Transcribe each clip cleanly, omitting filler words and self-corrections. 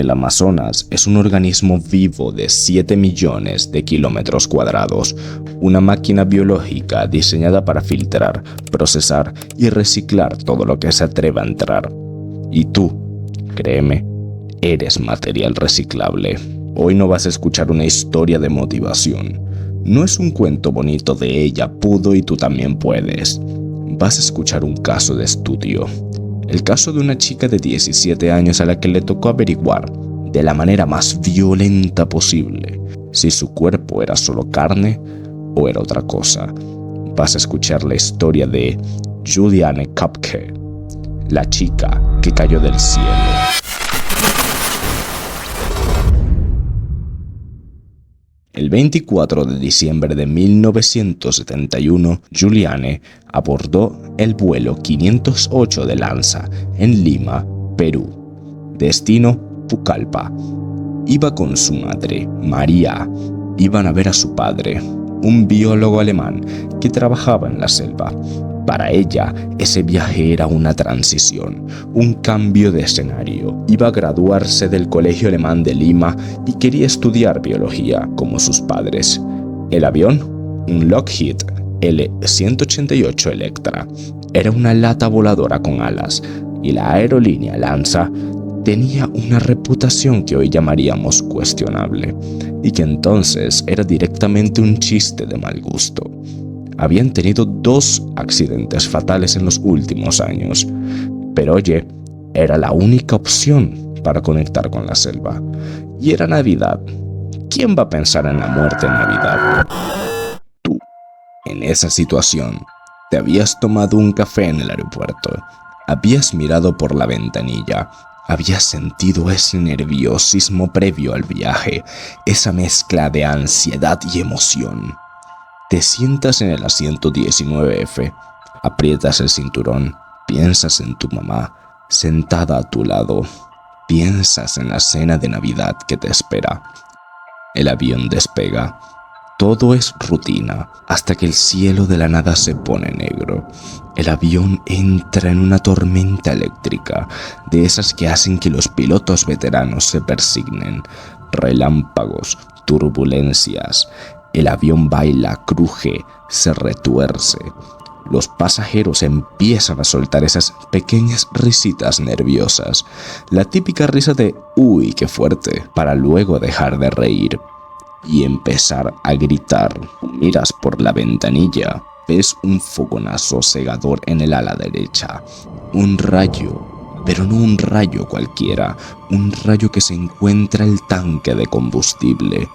El Amazonas es un organismo vivo de 7 millones de kilómetros cuadrados, una máquina biológica diseñada para filtrar, procesar y reciclar todo lo que se atreva a entrar. Y tú, créeme, eres material reciclable. Hoy no vas a escuchar una historia de motivación. No es un cuento bonito de ella pudo y tú también puedes. Vas a escuchar un caso de estudio. El caso de una chica de 17 años a la que le tocó averiguar, de la manera más violenta posible, si su cuerpo era solo carne o era otra cosa. Vas a escuchar la historia de Juliane Köpke, la chica que cayó del cielo. El 24 de diciembre de 1971, Juliane abordó el vuelo 508 de Lanza en Lima, Perú. Destino, Pucallpa. Iba con su madre, María. Iban a ver a su padre, un biólogo alemán que trabajaba en la selva. Para ella, ese viaje era una transición, un cambio de escenario. Iba a graduarse del Colegio Alemán de Lima y quería estudiar biología como sus padres. El avión, un Lockheed L-188 Electra, era una lata voladora con alas, y la aerolínea Lanza tenía una reputación que hoy llamaríamos cuestionable, y que entonces era directamente un chiste de mal gusto. Habían tenido 2 accidentes fatales en los últimos años, pero oye, era la única opción para conectar con la selva. Y era Navidad. ¿Quién va a pensar en la muerte en Navidad? Tú, en esa situación, te habías tomado un café en el aeropuerto, habías mirado por la ventanilla, habías sentido ese nerviosismo previo al viaje, esa mezcla de ansiedad y emoción. Te sientas en el asiento 19F, aprietas el cinturón, piensas en tu mamá sentada a tu lado, piensas en la cena de Navidad que te espera. El avión despega, todo es rutina hasta que el cielo de la nada se pone negro. El avión entra en una tormenta eléctrica, de esas que hacen que los pilotos veteranos se persignen. Relámpagos, turbulencias. El avión baila, cruje, se retuerce. Los pasajeros empiezan a soltar esas pequeñas risitas nerviosas. La típica risa de ¡uy, qué fuerte!, para luego dejar de reír y empezar a gritar. Miras por la ventanilla, ves un fogonazo cegador en el ala derecha. Un rayo, pero no un rayo cualquiera, un rayo que se encuentra en el tanque de combustible.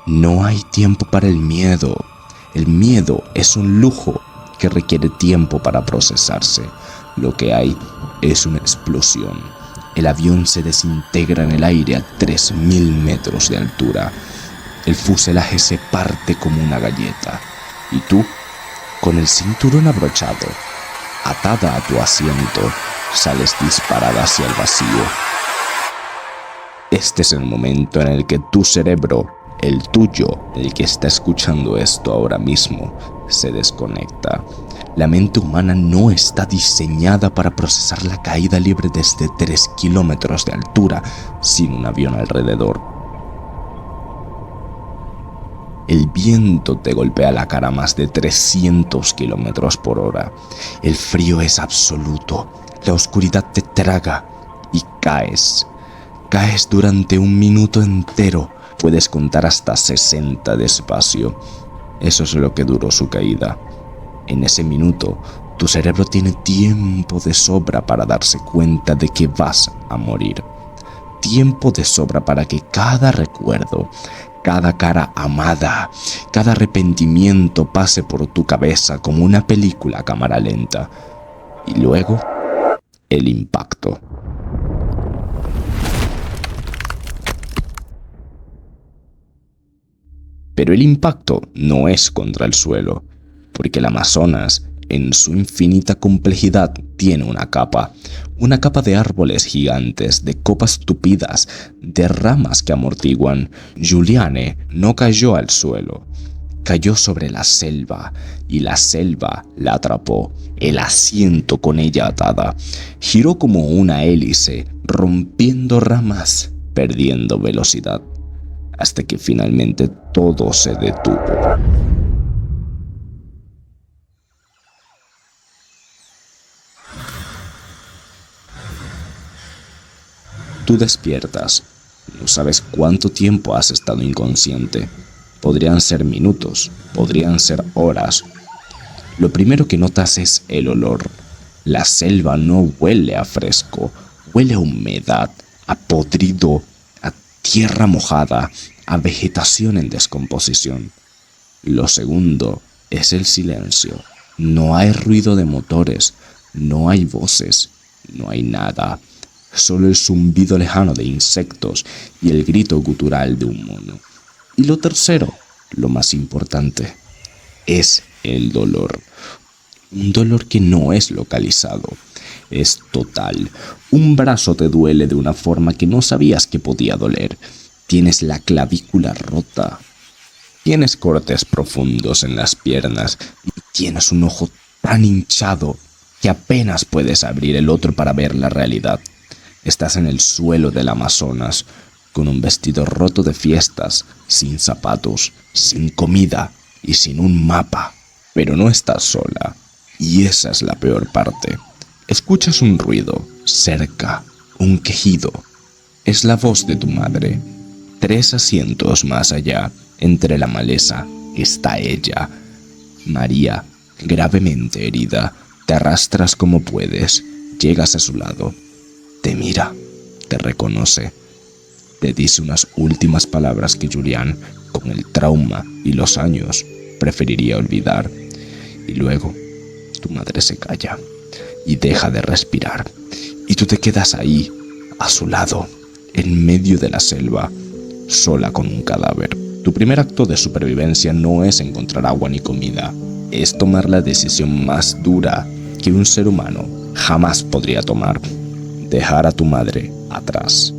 No hay tiempo para el miedo. El miedo es un lujo que requiere tiempo para procesarse. Lo que hay es una explosión. El avión se desintegra en el aire a 3.000 metros de altura. El fuselaje se parte como una galleta. Y tú, con el cinturón abrochado, atada a tu asiento, sales disparada hacia el vacío. Este es el momento en el que tu cerebro, el tuyo, el que está escuchando esto ahora mismo, se desconecta. La mente humana no está diseñada para procesar la caída libre desde 3 kilómetros de altura sin un avión alrededor. El viento te golpea la cara a más de 300 kilómetros por hora. El frío es absoluto. La oscuridad te traga y caes. Caes durante 1 minuto entero. Puedes contar hasta 60 despacio. Eso es lo que duró su caída. En ese minuto, tu cerebro tiene tiempo de sobra para darse cuenta de que vas a morir. Tiempo de sobra para que cada recuerdo, cada cara amada, cada arrepentimiento pase por tu cabeza como una película a cámara lenta. Y luego, el impacto. Pero el impacto no es contra el suelo, porque el Amazonas, en su infinita complejidad, tiene una capa de árboles gigantes, de copas tupidas, de ramas que amortiguan. Juliane no cayó al suelo, cayó sobre la selva, y la selva la atrapó, el asiento con ella atada. Giró como una hélice, rompiendo ramas, perdiendo velocidad, hasta que finalmente todo se detuvo. Tú despiertas. No sabes cuánto tiempo has estado inconsciente. Podrían ser minutos, podrían ser horas. Lo primero que notas es el olor. La selva no huele a fresco, huele a humedad, a podrido, a tierra mojada, a vegetación en descomposición. Lo segundo es el silencio. No hay ruido de motores, no hay voces, no hay nada. Solo el zumbido lejano de insectos y el grito gutural de un mono. Y lo tercero, lo más importante, es el dolor. Un dolor que no es localizado, es total. Un brazo te duele de una forma que no sabías que podía doler. Tienes la clavícula rota. Tienes cortes profundos en las piernas y tienes un ojo tan hinchado que apenas puedes abrir el otro para ver la realidad. Estás en el suelo del Amazonas, con un vestido roto de fiestas, sin zapatos, sin comida y sin un mapa. Pero no estás sola, y esa es la peor parte. Escuchas un ruido, cerca, un quejido. Es la voz de tu madre. 3 asientos más allá, entre la maleza, está ella. María, gravemente herida. Te arrastras como puedes, llegas a su lado. Te mira, te reconoce, te dice unas últimas palabras que Julián, con el trauma y los años, preferiría olvidar. Y luego, tu madre se calla y deja de respirar. Y tú te quedas ahí, a su lado, en medio de la selva, sola con un cadáver. Tu primer acto de supervivencia no es encontrar agua ni comida, es tomar la decisión más dura que un ser humano jamás podría tomar. Dejar a tu madre atrás.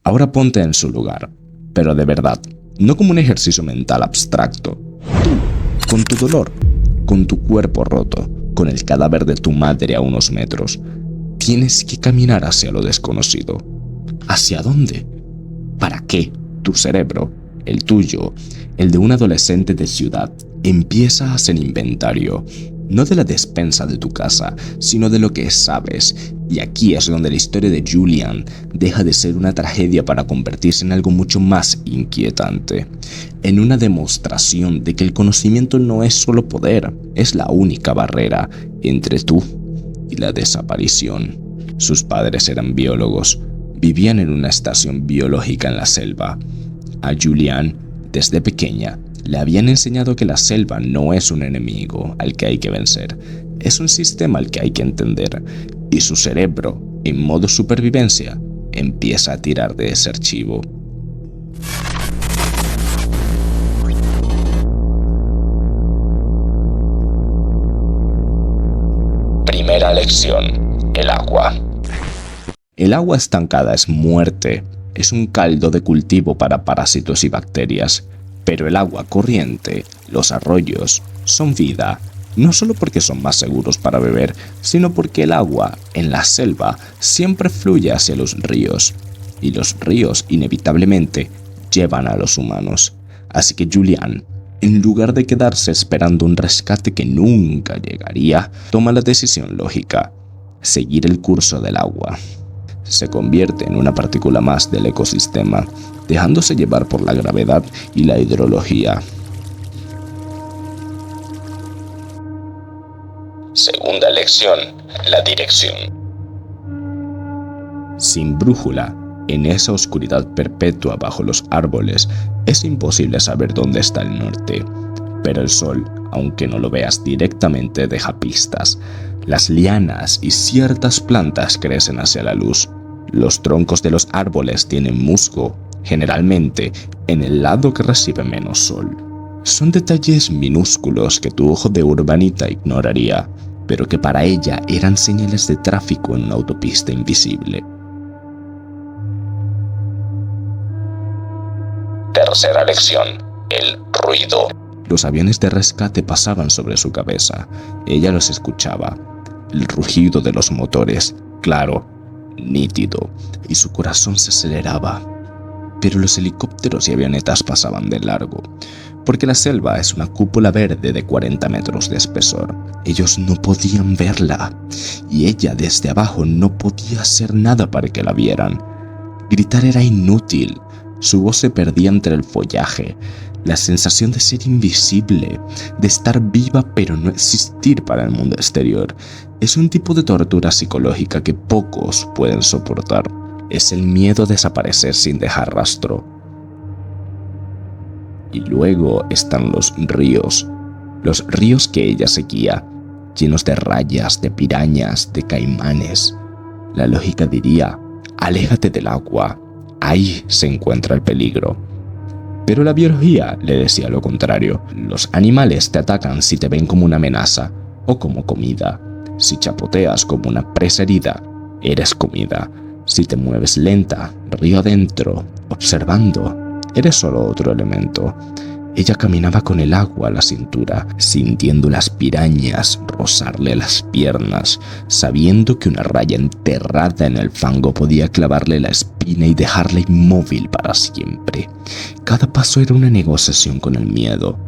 Ahora ponte en su lugar, pero de verdad, no como un ejercicio mental abstracto. Tú, con tu dolor, con tu cuerpo roto, con el cadáver de tu madre a unos metros, tienes que caminar hacia lo desconocido. ¿Hacia dónde? ¿Para qué? Tu cerebro, el tuyo, el de un adolescente de ciudad, empieza a hacer inventario, no de la despensa de tu casa, sino de lo que sabes. Y aquí es donde la historia de Julian deja de ser una tragedia para convertirse en algo mucho más inquietante, en una demostración de que el conocimiento no es solo poder, es la única barrera entre tú y la desaparición. Sus padres eran biólogos, vivían en una estación biológica en la selva. A Julian, desde pequeña, le habían enseñado que la selva no es un enemigo al que hay que vencer, es un sistema al que hay que entender, y su cerebro, en modo supervivencia, empieza a tirar de ese archivo. Primera lección: el agua. El agua estancada es muerte, es un caldo de cultivo para parásitos y bacterias. Pero el agua corriente, los arroyos, son vida, no solo porque son más seguros para beber, sino porque el agua, en la selva, siempre fluye hacia los ríos, y los ríos inevitablemente llevan a los humanos. Así que Julian, en lugar de quedarse esperando un rescate que nunca llegaría, toma la decisión lógica: seguir el curso del agua. Se convierte en una partícula más del ecosistema, dejándose llevar por la gravedad y la hidrología. Segunda lección: la dirección. Sin brújula, en esa oscuridad perpetua bajo los árboles, es imposible saber dónde está el norte. Pero el sol, aunque no lo veas directamente, deja pistas. Las lianas y ciertas plantas crecen hacia la luz. Los troncos de los árboles tienen musgo, generalmente en el lado que recibe menos sol. Son detalles minúsculos que tu ojo de urbanita ignoraría, pero que para ella eran señales de tráfico en una autopista invisible. Tercera lección: el ruido. Los aviones de rescate pasaban sobre su cabeza. Ella los escuchaba. El rugido de los motores, claro, nítido, y su corazón se aceleraba. Pero los helicópteros y avionetas pasaban de largo, porque la selva es una cúpula verde de 40 metros de espesor. Ellos no podían verla, y ella desde abajo no podía hacer nada para que la vieran. Gritar era inútil. Su voz se perdía entre el follaje. La sensación de ser invisible, de estar viva pero no existir para el mundo exterior, es un tipo de tortura psicológica que pocos pueden soportar. Es el miedo a desaparecer sin dejar rastro. Y luego están los ríos que ella seguía, llenos de rayas, de pirañas, de caimanes. La lógica diría: aléjate del agua, ahí se encuentra el peligro. Pero la biología le decía lo contrario. Los animales te atacan si te ven como una amenaza o como comida. Si chapoteas como una presa herida, eres comida. Si te mueves lenta, río adentro, observando, eres solo otro elemento. Ella caminaba con el agua a la cintura, sintiendo las pirañas rozarle las piernas, sabiendo que una raya enterrada en el fango podía clavarle la espina y dejarla inmóvil para siempre. Cada paso era una negociación con el miedo,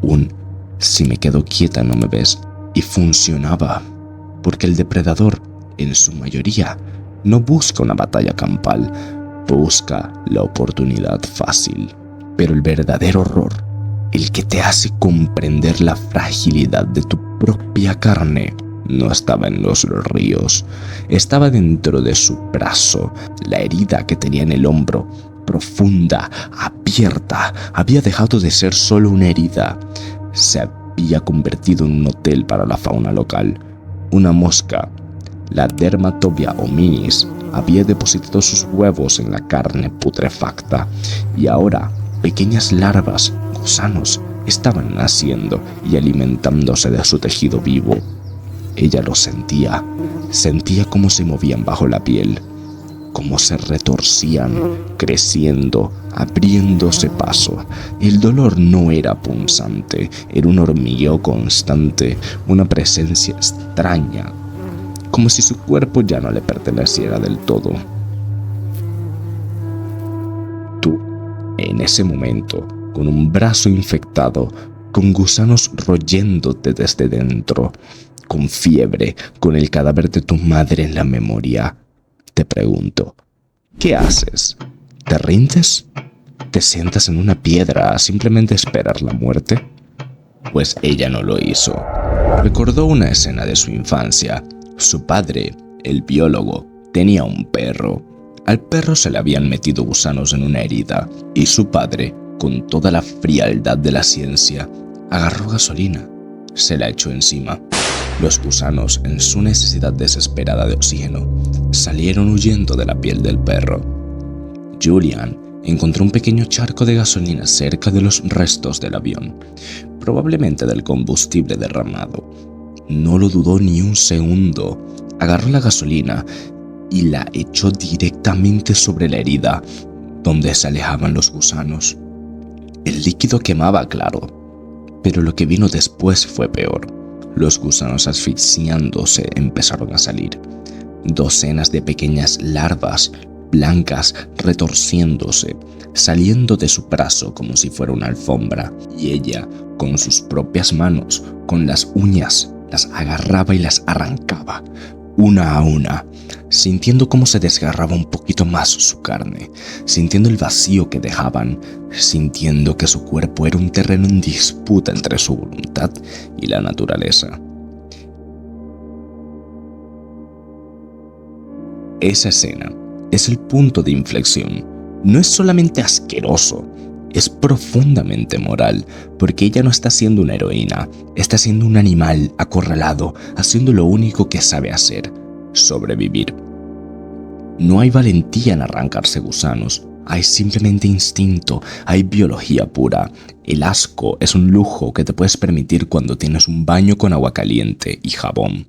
si me quedo quieta no me ves, y funcionaba, porque el depredador, en su mayoría, no busca una batalla campal, busca la oportunidad fácil. Pero el verdadero horror, el que te hace comprender la fragilidad de tu propia carne, no estaba en los ríos, estaba dentro de su brazo. La herida que tenía en el hombro, profunda, abierta, había dejado de ser solo una herida. Se había convertido en un hotel para la fauna local. Una mosca, la Dermatobia hominis, había depositado sus huevos en la carne putrefacta y ahora pequeñas larvas, gusanos, estaban naciendo y alimentándose de su tejido vivo. Ella lo sentía cómo se movían bajo la piel, cómo se retorcían, creciendo, abriéndose paso. El dolor no era punzante, era un hormigueo constante, una presencia extraña, como si su cuerpo ya no le perteneciera del todo. Tú, en ese momento, con un brazo infectado, con gusanos royéndote desde dentro, con fiebre, con el cadáver de tu madre en la memoria, te pregunto, ¿qué haces? ¿Te rindes? ¿Te sientas en una piedra a simplemente esperar la muerte? Pues ella no lo hizo. Recordó una escena de su infancia. Su padre, el biólogo, tenía un perro. Al perro se le habían metido gusanos en una herida y su padre, con toda la frialdad de la ciencia, agarró gasolina, se la echó encima. Los gusanos, en su necesidad desesperada de oxígeno, salieron huyendo de la piel del perro. Julian encontró un pequeño charco de gasolina cerca de los restos del avión, probablemente del combustible derramado. No lo dudó ni un segundo. Agarró la gasolina y la echó directamente sobre la herida, donde se alejaban los gusanos. El líquido quemaba, claro, pero lo que vino después fue peor. Los gusanos, asfixiándose, empezaron a salir. Docenas de pequeñas larvas blancas retorciéndose, saliendo de su brazo como si fuera una alfombra, y ella, con sus propias manos, con las uñas, las agarraba y las arrancaba, una a una, sintiendo cómo se desgarraba un poquito más su carne, sintiendo el vacío que dejaban, sintiendo que su cuerpo era un terreno en disputa entre su voluntad y la naturaleza. Esa escena es el punto de inflexión. No es solamente asqueroso, es profundamente moral, porque ella no está siendo una heroína, está siendo un animal acorralado, haciendo lo único que sabe hacer: sobrevivir. No hay valentía en arrancarse gusanos, hay simplemente instinto, hay biología pura. El asco es un lujo que te puedes permitir cuando tienes un baño con agua caliente y jabón.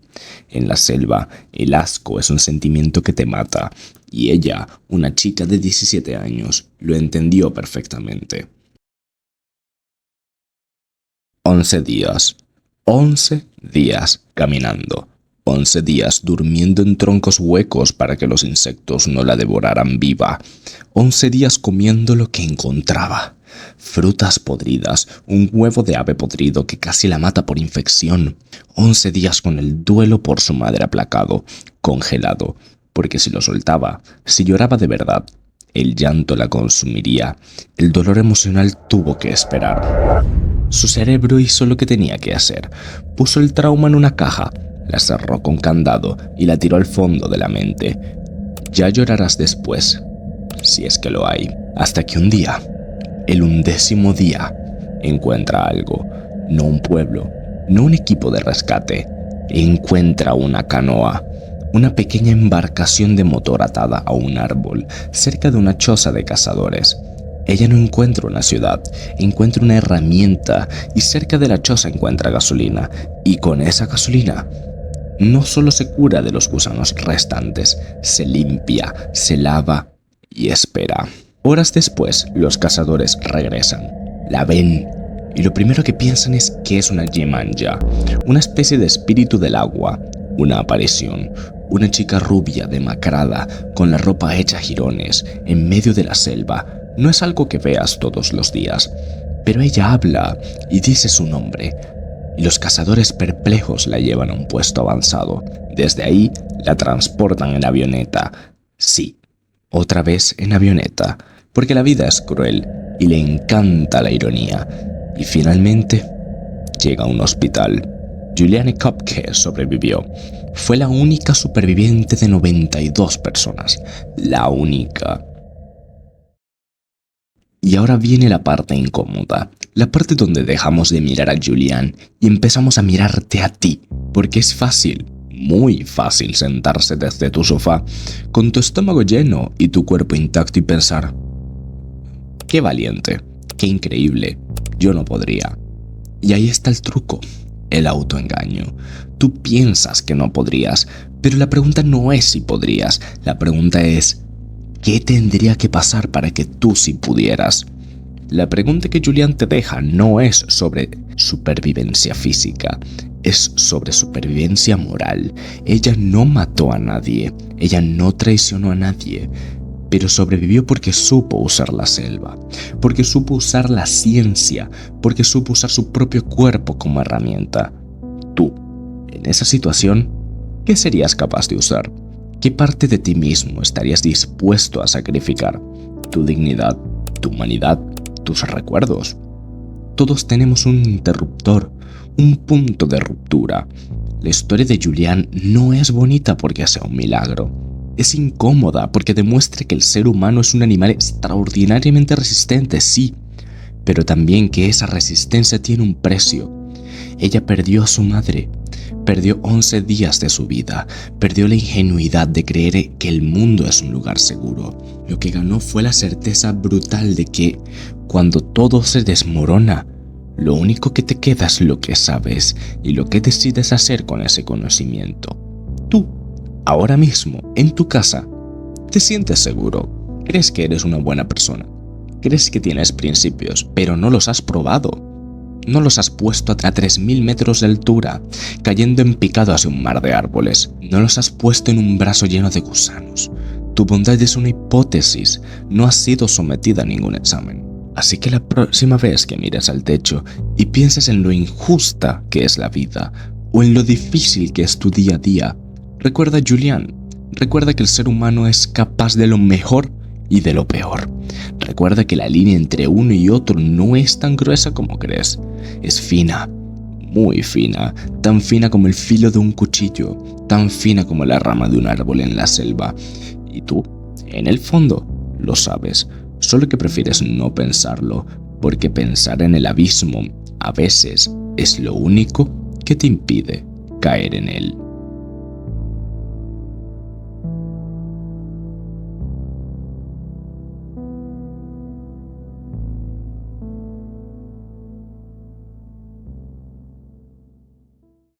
En la selva, el asco es un sentimiento que te mata, y ella, una chica de 17 años, lo entendió perfectamente. 11 días. 11 días caminando. 11 días durmiendo en troncos huecos para que los insectos no la devoraran viva. 11 días comiendo lo que encontraba. Frutas podridas, un huevo de ave podrido que casi la mata por infección. 11 días con el duelo por su madre aplacado, congelado, porque si lo soltaba, si lloraba de verdad, el llanto la consumiría. El dolor emocional tuvo que esperar. Su cerebro hizo lo que tenía que hacer. Puso el trauma en una caja, la cerró con candado y la tiró al fondo de la mente. Ya llorarás después, si es que lo hay. Hasta que un día, el 11º día, encuentra algo. No un pueblo, no un equipo de rescate. Encuentra una canoa. Una pequeña embarcación de motor atada a un árbol, cerca de una choza de cazadores. Ella no encuentra una ciudad, encuentra una herramienta y cerca de la choza encuentra gasolina. Y con esa gasolina, no solo se cura de los gusanos restantes, se limpia, se lava y espera. Horas después, los cazadores regresan. La ven y lo primero que piensan es que es una Yemanja, una especie de espíritu del agua, una aparición. Una chica rubia, demacrada, con la ropa hecha jirones, en medio de la selva. No es algo que veas todos los días, pero ella habla y dice su nombre. Y los cazadores perplejos la llevan a un puesto avanzado. Desde ahí la transportan en avioneta. Sí, otra vez en avioneta, porque la vida es cruel y le encanta la ironía. Y finalmente llega a un hospital. Juliane Koepke sobrevivió. Fue la única superviviente de 92 personas. La única. Y ahora viene la parte incómoda. La parte donde dejamos de mirar a Juliane y empezamos a mirarte a ti. Porque es fácil, muy fácil sentarse desde tu sofá, con tu estómago lleno y tu cuerpo intacto y pensar: qué valiente, qué increíble, yo no podría. Y ahí está el truco. El autoengaño. Tú piensas que no podrías, pero la pregunta no es si podrías, la pregunta es ¿qué tendría que pasar para que tú sí pudieras? La pregunta que Juliane te deja no es sobre supervivencia física, es sobre supervivencia moral. Ella no mató a nadie, ella no traicionó a nadie, pero sobrevivió porque supo usar la selva, porque supo usar la ciencia, porque supo usar su propio cuerpo como herramienta. Tú, en esa situación, ¿qué serías capaz de usar? ¿Qué parte de ti mismo estarías dispuesto a sacrificar? ¿Tu dignidad, tu humanidad, tus recuerdos? Todos tenemos un interruptor, un punto de ruptura. La historia de Juliane no es bonita porque sea un milagro. Es incómoda porque demuestra que el ser humano es un animal extraordinariamente resistente, sí, pero también que esa resistencia tiene un precio. Ella perdió a su madre, perdió 11 días de su vida, perdió la ingenuidad de creer que el mundo es un lugar seguro. Lo que ganó fue la certeza brutal de que, cuando todo se desmorona, lo único que te queda es lo que sabes y lo que decides hacer con ese conocimiento. Tú, ahora mismo, en tu casa, ¿te sientes seguro? ¿Crees que eres una buena persona? ¿Crees que tienes principios, pero no los has probado? No los has puesto a 3000 metros de altura, cayendo en picado hacia un mar de árboles. No los has puesto en un brazo lleno de gusanos. Tu bondad es una hipótesis, no has sido sometida a ningún examen. Así que la próxima vez que mires al techo y pienses en lo injusta que es la vida, o en lo difícil que es tu día a día, recuerda a Juliane, recuerda que el ser humano es capaz de lo mejor y de lo peor. Recuerda que la línea entre uno y otro no es tan gruesa como crees. Es fina, muy fina, tan fina como el filo de un cuchillo, tan fina como la rama de un árbol en la selva. Y tú, en el fondo, lo sabes, solo que prefieres no pensarlo, porque pensar en el abismo a veces es lo único que te impide caer en él.